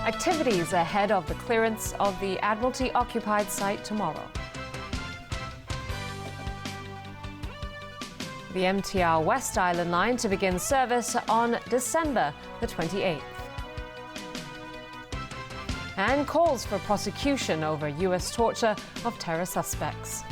Activities ahead of the clearance of the Admiralty-occupied site tomorrow. The MTR West Island line to begin service on December the 28th. And calls for prosecution over US torture of terror suspects.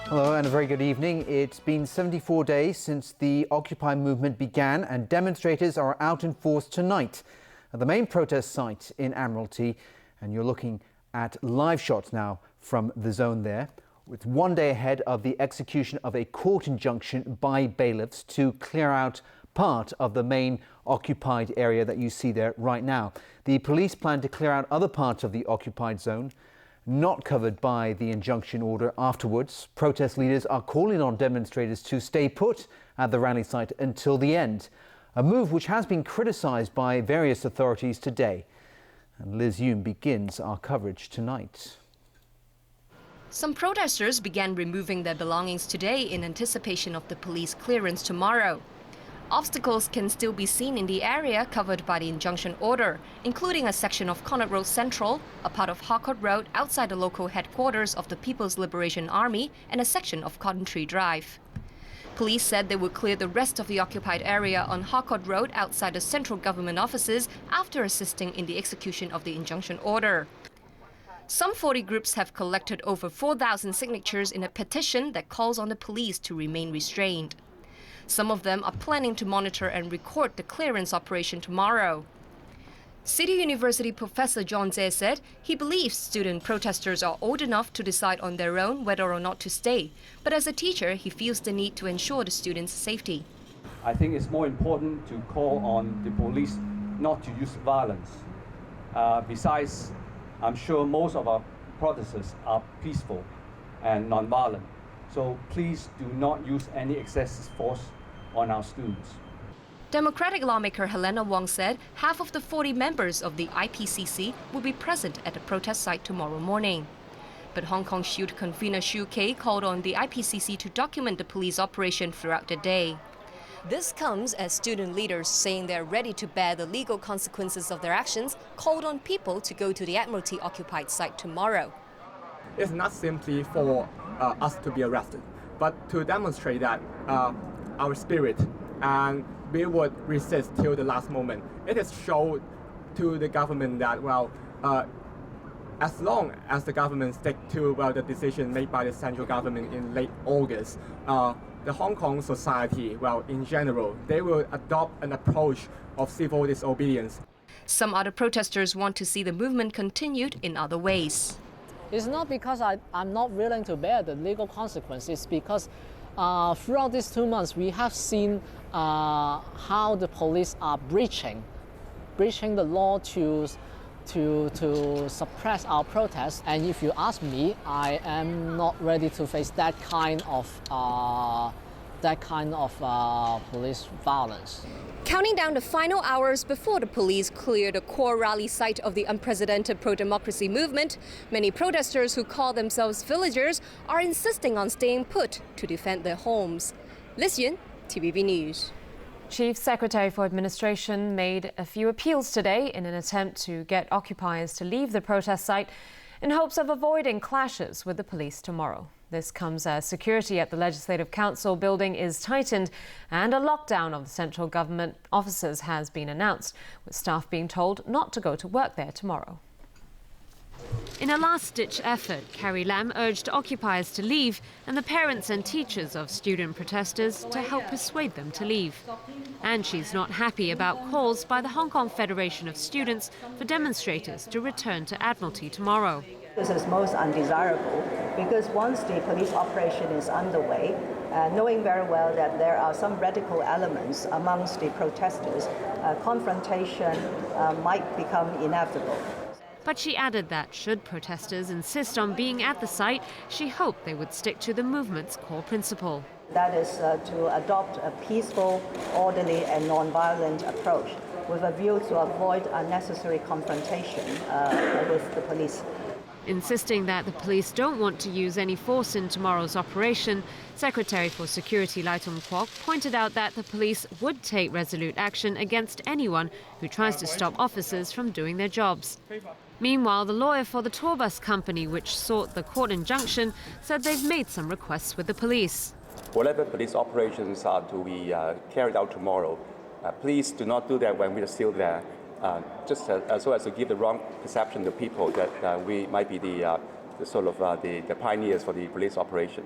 Hello and a very good evening. It's been 74 days since the Occupy movement began, and demonstrators are out in force tonight at the main protest site in Admiralty. And you're looking at live shots now from the zone there, with one day ahead of the execution of a court injunction by bailiffs to clear out part of the main occupied area that you see there right now. The police plan to clear out other parts of the occupied zone not covered by the injunction order afterwards. Protest leaders are calling on demonstrators to stay put at the rally site until the end, a move which has been criticised by various authorities today. And Liz Yoon begins our coverage tonight. Some protesters began removing their belongings today in anticipation of the police clearance tomorrow. Obstacles can still be seen in the area covered by the injunction order, including a section of Connaught Road Central, a part of Harcourt Road outside the local headquarters of the People's Liberation Army, and a section of Cotton Tree Drive. Police said they would clear the rest of the occupied area on Harcourt Road outside the central government offices after assisting in the execution of the injunction order. Some 40 groups have collected over 4,000 signatures in a petition that calls on the police to remain restrained. Some of them are planning to monitor and record the clearance operation tomorrow. City University Professor John Zhe said he believes student protesters are old enough to decide on their own whether or not to stay. But as a teacher, he feels the need to ensure the students' safety. I think it's more important to call on the police not to use violence. Besides, I'm sure most of our protesters are peaceful and non-violent. So please do not use any excessive force on our students. Democratic lawmaker Helena Wong said half of the 40 members of the IPCC will be present at the protest site tomorrow morning. But Hong Kong Shield convener Shu Kei called on the IPCC to document the police operation throughout the day. This comes as student leaders, saying they're ready to bear the legal consequences of their actions, called on people to go to the Admiralty-occupied site tomorrow. It's not simply for us to be arrested, but to demonstrate that our spirit, and we would resist till the last moment. It is shown to the government that, as long as the government stick to the decision made by the central government in late August, the Hong Kong society, in general, they will adopt an approach of civil disobedience. Some other protesters want to see the movement continued in other ways. It's not because I'm not willing to bear the legal consequences, because throughout these 2 months we have seen how the police are breaching the law to suppress our protests. And if you ask me, I am not ready to face that kind of police violence. Counting down the final hours before the police clear the core rally site of the unprecedented pro-democracy movement, many protesters who call themselves villagers are insisting on staying put to defend their homes. Liz Yun, TVB News. Chief Secretary for Administration made a few appeals today in an attempt to get occupiers to leave the protest site in hopes of avoiding clashes with the police tomorrow. This comes as security at the Legislative Council building is tightened and a lockdown of the central government offices has been announced, with staff being told not to go to work there tomorrow. In a last-ditch effort, Carrie Lam urged occupiers to leave and the parents and teachers of student protesters to help persuade them to leave. And she's not happy about calls by the Hong Kong Federation of Students for demonstrators to return to Admiralty tomorrow. This is most undesirable because once the police operation is underway, knowing very well that there are some radical elements amongst the protesters, confrontation might become inevitable. But she added that should protesters insist on being at the site, she hoped they would stick to the movement's core principle. That is to adopt a peaceful, orderly and non-violent approach with a view to avoid unnecessary confrontation with the police. Insisting that the police don't want to use any force in tomorrow's operation, Secretary for Security Lai Tung-kwok pointed out that the police would take resolute action against anyone who tries to stop officers from doing their jobs. Meanwhile, the lawyer for the tour bus company, which sought the court injunction, said they've made some requests with the police. Whatever police operations are to be carried out tomorrow, please do not do that when we are still there, just so as to give the wrong perception to people that we might be the pioneers for the police operation.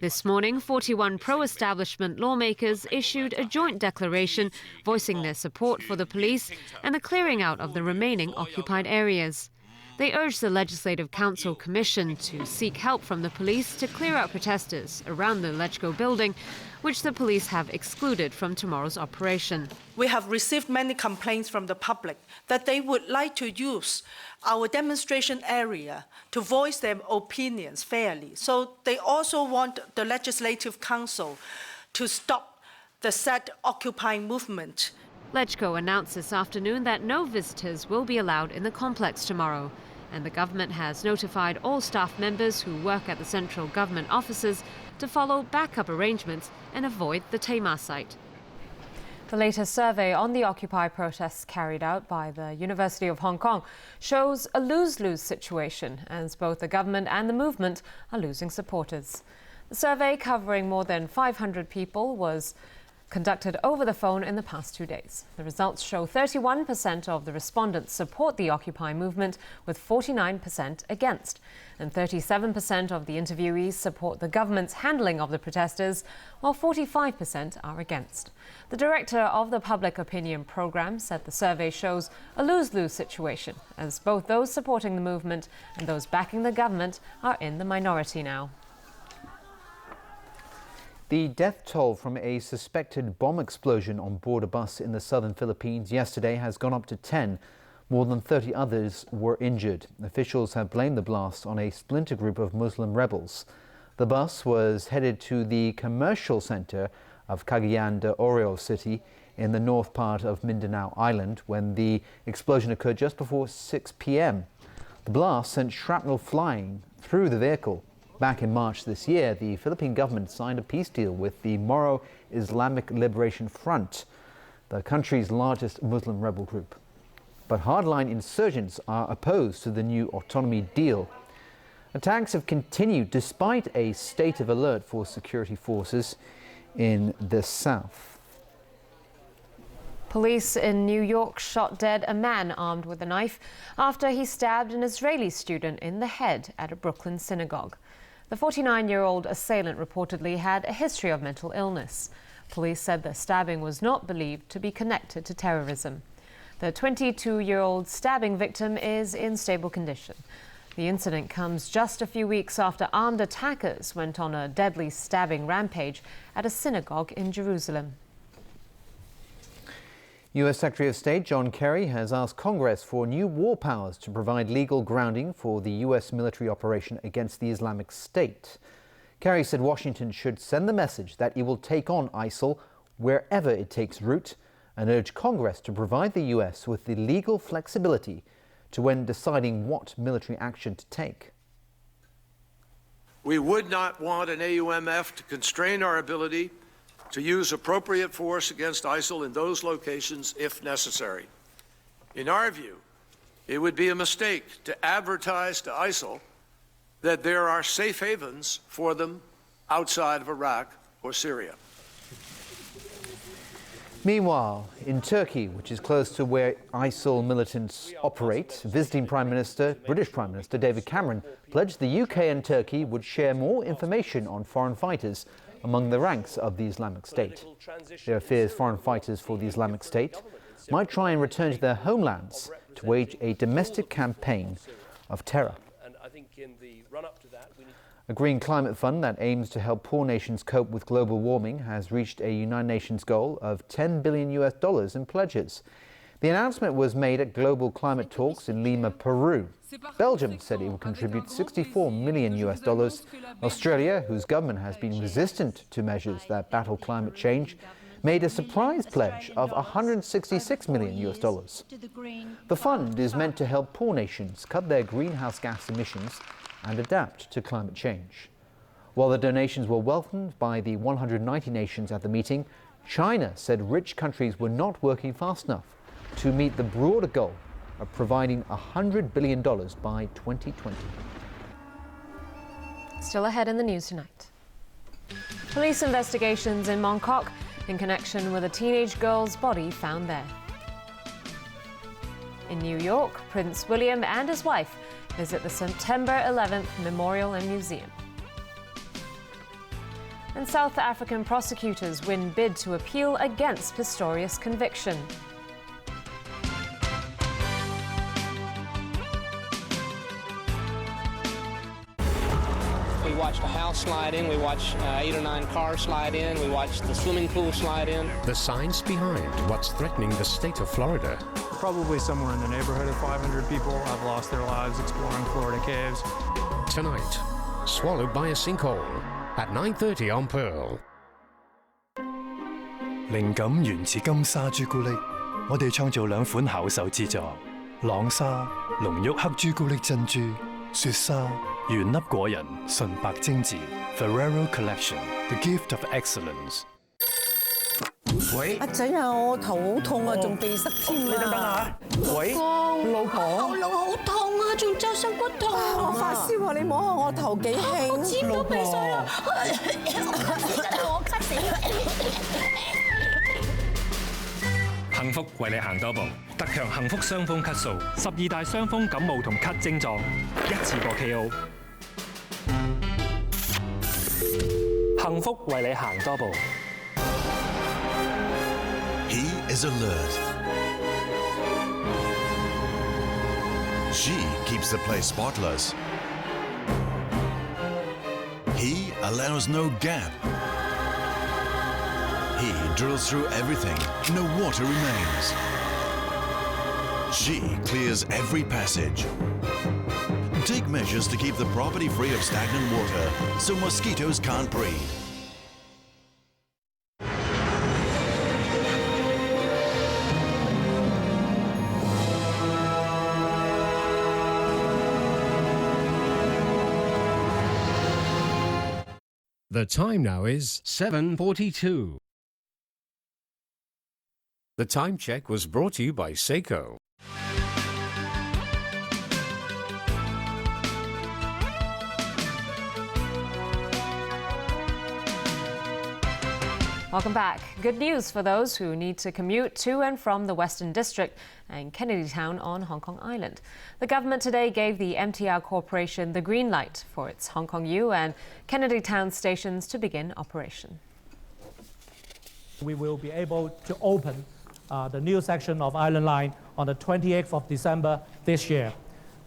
This morning, 41 pro-establishment lawmakers issued a joint declaration voicing their support for the police and the clearing out of the remaining occupied areas. They urged the Legislative Council Commission to seek help from the police to clear out protesters around the LegCo building, which the police have excluded from tomorrow's operation. We have received many complaints from the public that they would like to use our demonstration area to voice their opinions fairly. So they also want the Legislative Council to stop the said occupying movement. LegCo announced this afternoon that no visitors will be allowed in the complex tomorrow, and the government has notified all staff members who work at the central government offices to follow backup arrangements and avoid the Tamar site. The latest survey on the Occupy protests carried out by the University of Hong Kong shows a lose-lose situation, as both the government and the movement are losing supporters. The survey, covering more than 500 people, was conducted over the phone in the past 2 days. The results show 31% of the respondents support the Occupy movement, with 49% against. And 37% of the interviewees support the government's handling of the protesters, while 45% are against. The director of the Public Opinion Programme said the survey shows a lose-lose situation, as both those supporting the movement and those backing the government are in the minority now. The death toll from a suspected bomb explosion on board a bus in the southern Philippines yesterday has gone up to 10. More than 30 others were injured. Officials have blamed the blast on a splinter group of Muslim rebels. The bus was headed to the commercial center of Cagayan de Oro City in the north part of Mindanao Island when the explosion occurred just before 6 p.m. The blast sent shrapnel flying through the vehicle. Back in March this year, the Philippine government signed a peace deal with the Moro Islamic Liberation Front, the country's largest Muslim rebel group. But hardline insurgents are opposed to the new autonomy deal. Attacks have continued despite a state of alert for security forces in the south. Police in New York shot dead a man armed with a knife after he stabbed an Israeli student in the head at a Brooklyn synagogue. The 49-year-old assailant reportedly had a history of mental illness. Police said the stabbing was not believed to be connected to terrorism. The 22-year-old stabbing victim is in stable condition. The incident comes just a few weeks after armed attackers went on a deadly stabbing rampage at a synagogue in Jerusalem. U.S. Secretary of State John Kerry has asked Congress for new war powers to provide legal grounding for the U.S. military operation against the Islamic State. Kerry said Washington should send the message that it will take on ISIL wherever it takes root and urge Congress to provide the U.S. with the legal flexibility to when deciding what military action to take. We would not want an AUMF to constrain our ability to use appropriate force against ISIL in those locations if necessary. In our view, it would be a mistake to advertise to ISIL that there are safe havens for them outside of Iraq or Syria. Meanwhile, in Turkey, which is close to where ISIL militants operate, visiting British Prime Minister David Cameron pledged the UK and Turkey would share more information on foreign fighters among the ranks of the Islamic State. There are fears foreign fighters for the Islamic State might try and return to their homelands to wage a domestic campaign of terror. A green climate fund that aims to help poor nations cope with global warming has reached a United Nations goal of $10 billion in pledges. The announcement was made at global climate talks in Lima, Peru. Belgium said it would contribute $64 million. Australia, whose government has been resistant to measures that battle climate change, made a surprise pledge of $166 million. The fund is meant to help poor nations cut their greenhouse gas emissions and adapt to climate change. While the donations were welcomed by the 190 nations at the meeting, China said rich countries were not working fast enough to meet the broader goal of providing $100 billion by 2020. Still ahead in the news tonight. Police investigations in Mongkok in connection with a teenage girl's body found there. In New York, Prince William and his wife visit the September 11th Memorial and Museum. And South African prosecutors win bid to appeal against Pistorius' conviction. We watched a house slide in, we watched 8 or 9 cars slide in, we watched the swimming pool slide in. The science behind what's threatening the state of Florida. Probably somewhere in the neighborhood of 500 people have lost their lives exploring Florida caves. Tonight, swallowed by a sinkhole at 9:30 on Pearl. 靈感源自金沙朱古力，我哋創造2款巧手之作：朗沙濃郁黑朱古力珍珠，雪沙原粒果仁純白精緻。Ferrero Collection, the gift of excellence。喂，阿仔啊，我頭好痛啊，仲鼻塞添啊！你等等下。喂，老婆。喉嚨好痛啊，仲周身骨痛。我發燒啊，你摸下我頭幾興。我沾到鼻水啦，我咳死幸福為你行多步，特強幸福傷風咳素，12大傷風感冒同咳症狀，一次過 KO。幸福為你行多步。He is alert. She keeps the place spotless. He allows no gap. He drills through everything, no water remains. She clears every passage. Take measures to keep the property free of stagnant water so mosquitoes can't breed. The time now is 7:42. The time check was brought to you by Seiko. Welcome back. Good news for those who need to commute to and from the Western District and Kennedy Town on Hong Kong Island. The government today gave the MTR Corporation the green light for its Hong Kong U and Kennedy Town stations to begin operation. We will be able to open the new section of Island Line on the 28th of December this year.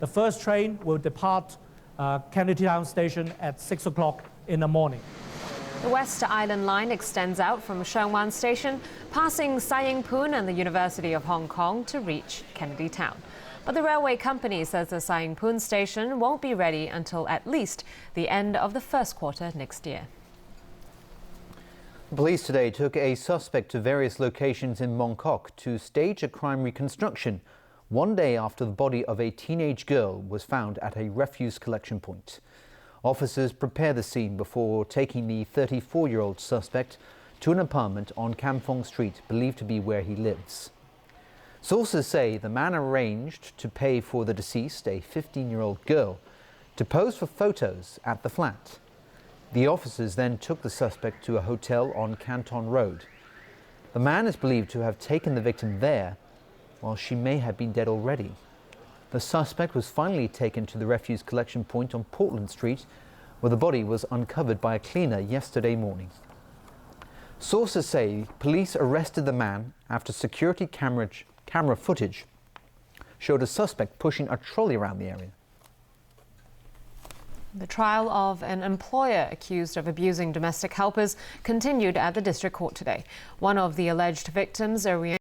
The first train will depart Kennedy Town station at 6 o'clock in the morning. The West Island Line extends out from Sheung Wan Station, passing Sai Ying Pun and the University of Hong Kong to reach Kennedy Town. But the railway company says the Sai Ying Pun station won't be ready until at least the end of the first quarter next year. Police today took a suspect to various locations in Mongkok to stage a crime reconstruction, one day after the body of a teenage girl was found at a refuse collection point. Officers prepared the scene before taking the 34-year-old suspect to an apartment on Kam Fong Street, believed to be where he lives. Sources say the man arranged to pay for the deceased, a 15-year-old girl, to pose for photos at the flat. The officers then took the suspect to a hotel on Canton Road. The man is believed to have taken the victim there, while she may have been dead already. The suspect was finally taken to the refuse collection point on Portland Street, where the body was uncovered by a cleaner yesterday morning. Sources say police arrested the man after security camera footage showed a suspect pushing a trolley around the area. The trial of an employer accused of abusing domestic helpers continued at the district court today. One of the alleged victims, a